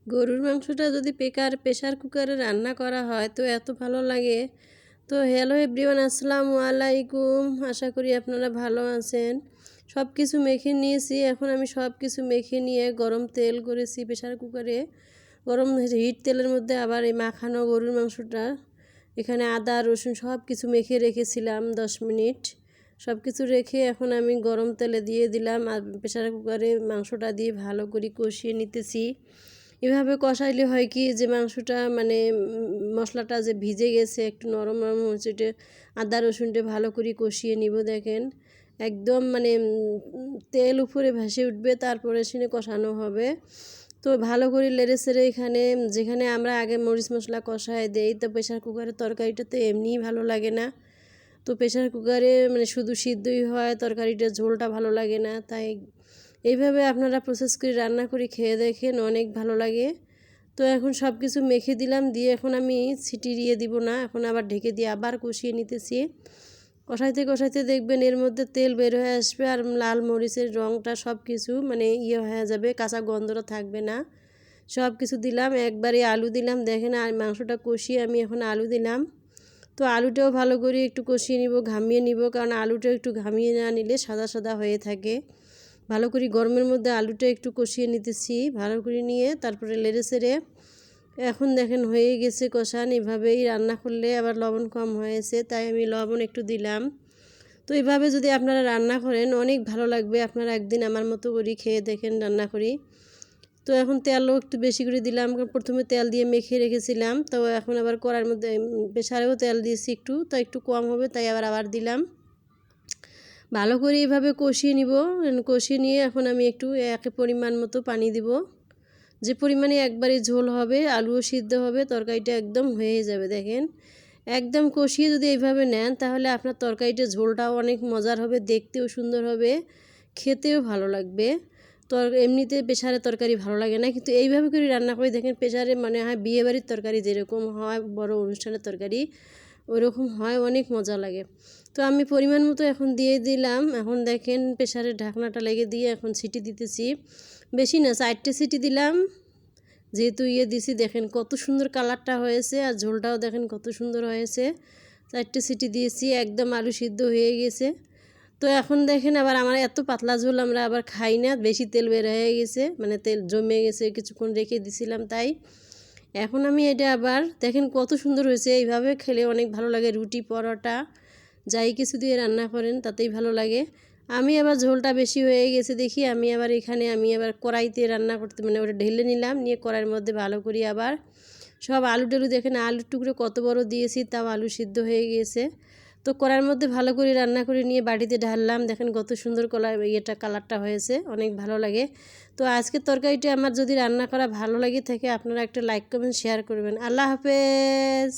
গরুর মাংসটা যদি প্রেসার কুকারে রান্না করা হয় তো এত ভালো লাগে। তো হ্যালো এভরিওয়ান, আসসালামু আলাইকুম। আশা করি আপনারা ভালো আছেন। সব কিছু মেখে নিয়েছি। এখন আমি সব কিছু মেখে নিয়ে গরম তেল করেছি প্রেসার কুকারে। গরম হিট তেলের মধ্যে আবার এই মাখানো গরুর মাংসটা, এখানে আদা রসুন সব কিছু মেখে রেখেছিলাম 10 মিনিট। সব কিছু রেখে এখন আমি গরম তেলে দিয়ে দিলাম আর প্রেসার কুকারে মাংসটা দিয়ে ভালো করে কষিয়ে নিতেছি। এভাবে কষাইলে হয় কি যে মাংসটা মানে মশলাটা যে ভিজে গেছে একটু নরম নরম হচ্ছে, এটা আদা রসুনটা ভালো করে কষিয়ে নিব। দেখেন একদম মানে তেল উপরে ভেসে উঠবে, তারপরে সেনে কষানো হবে। তো ভালো করে লেড়ে সেড়ে এখানে যেখানে আমরা আগে মরিচ মশলা কষায় দেই, তো প্রেসার কুকারের তরকারিটা তো এমনিই ভালো লাগে না। তো প্রেসার কুকারে মানে শুধু সিদ্ধই হয়, তরকারিটা ঝোলটা ভালো লাগে না। তাই এইভাবে আপনারা প্রসেস করে রান্না করে খেয়ে দেখেন, অনেক ভালো লাগে। তো এখন সব কিছু মেখে দিলাম, দিয়ে এখন আমি সিটি দিয়ে দিব না, এখন আবার ঢেকে দিয়ে আবার কষিয়ে নিতেছি। কষাইতে কষাইতে দেখবেন এর মধ্যে তেল বের হয়ে আসবে আর লাল মরিচের রঙটা সব কিছু মানে হয়ে যাবে, কাঁচা গন্ধটা থাকবে না। সব কিছু দিলাম, একবারে আলু দিলাম। দেখেন আর মাংসটা কষিয়ে আমি এখন আলু দিলাম। তো আলুটাও ভালো করে একটু কষিয়ে নিব, ঘামিয়ে নিব, কারণ আলুটা একটু ঘামিয়ে না নিলে সাদা সাদা হয়ে থাকে। ভালো করে গরমের মধ্যে আলুটা একটু কষিয়ে নিতেছি ভালো করে নিয়ে, তারপরে লেড়ে সেড়ে এখন দেখেন হয়ে গেছে কষান। এভাবেই রান্না করলে আবার লবণ কম হয়েছে, তাই আমি লবণ একটু দিলাম। তো এইভাবে যদি আপনারা রান্না করেন অনেক ভালো লাগবে। আপনারা একদিন আমার মতো করে খেয়ে দেখেন রান্না করি। তো এখন তেলও একটু বেশি করে দিলাম, প্রথমে তেল দিয়ে মেখে রেখেছিলাম। তো এখন আবার কড়াইয়ের মধ্যে প্রেসারেও তেল দিয়েছি একটু, তো একটু কম হবে তাই আবার দিলাম। ভালো করে এইভাবে কষিয়ে নিব। কষিয়ে নিয়ে এখন আমি একটু এক পরিমাণ মতো পানি দিব, যে পরিমাণে একবারে ঝোল হবে, আলুও সিদ্ধ হবে, তরকারিটা একদম হয়ে যাবে। দেখেন একদম কষিয়ে যদি এইভাবে নেন তাহলে আপনার তরকারিটা ঝোলটাও অনেক মজার হবে, দেখতেও সুন্দর হবে, খেতেও ভালো লাগবে। এমনিতে প্রেসারে তরকারি ভালো লাগে না, কিন্তু এইভাবে করে রান্না করে দেখেন প্রেসারে মানে হয় বিয়েবাড়ির তরকারি যেরকম হয়, বড় অনুষ্ঠানের তরকারি ওইরকম হয়, অনেক মজা লাগে। তো আমি পরিমাণ মতো এখন দিয়ে দিলাম। এখন দেখেন প্রেসারের ঢাকনাটা লেগে দিয়ে এখন সিটি দিতেছি, বেশি না 4টে সিটি দিলাম। যেহেতু দিছি, দেখেন কত সুন্দর কালারটা হয়েছে আর ঝোলটাও দেখেন কত সুন্দর হয়েছে। 4টে সিটি দিয়েছি, একদম আলু সিদ্ধ হয়ে গেছে। তো এখন দেখেন আবার আমার এত পাতলা ঝোল আমরা আবার খাই না, বেশি তেল বের হয়ে গেছে, মানে তেল জমে গেছে, কিছুক্ষণ রেখে দিছিলাম তাই। এখন আমি এটা আবার দেখেন কত সুন্দর হয়েছে। এইভাবে খেলে অনেক ভালো লাগে, রুটি পরোটা যাই কিছু দিয়ে রান্না করেন তাতেই ভালো লাগে। আমি আবার ঝোলটা বেশি হয়ে গেছে দেখি আমি আবার এখানে কড়াইতে রান্না করতে মানে ওটা ঢেলে নিলাম, নিয়ে কড়াইয়ের মধ্যে ভালো করি আবার সব আলু টালু দেখেন আলুর টুকরো কত বড় দিয়েছি, তাও আলু সিদ্ধ হয়ে গিয়েছে। তো কড়াইয়ের মধ্যে ভালো করে রান্না করে নিয়ে বাটিতে ঢাললাম, দেখেন কত সুন্দর কালারটা হয়েছে, অনেক ভালো লাগে। তো আজকের তরকারিটা আমার যদি রান্না করা ভালো লাগে থাকে, আপনারা একটা লাইক কমেন্ট শেয়ার করবেন। আল্লাহ হাফেজ।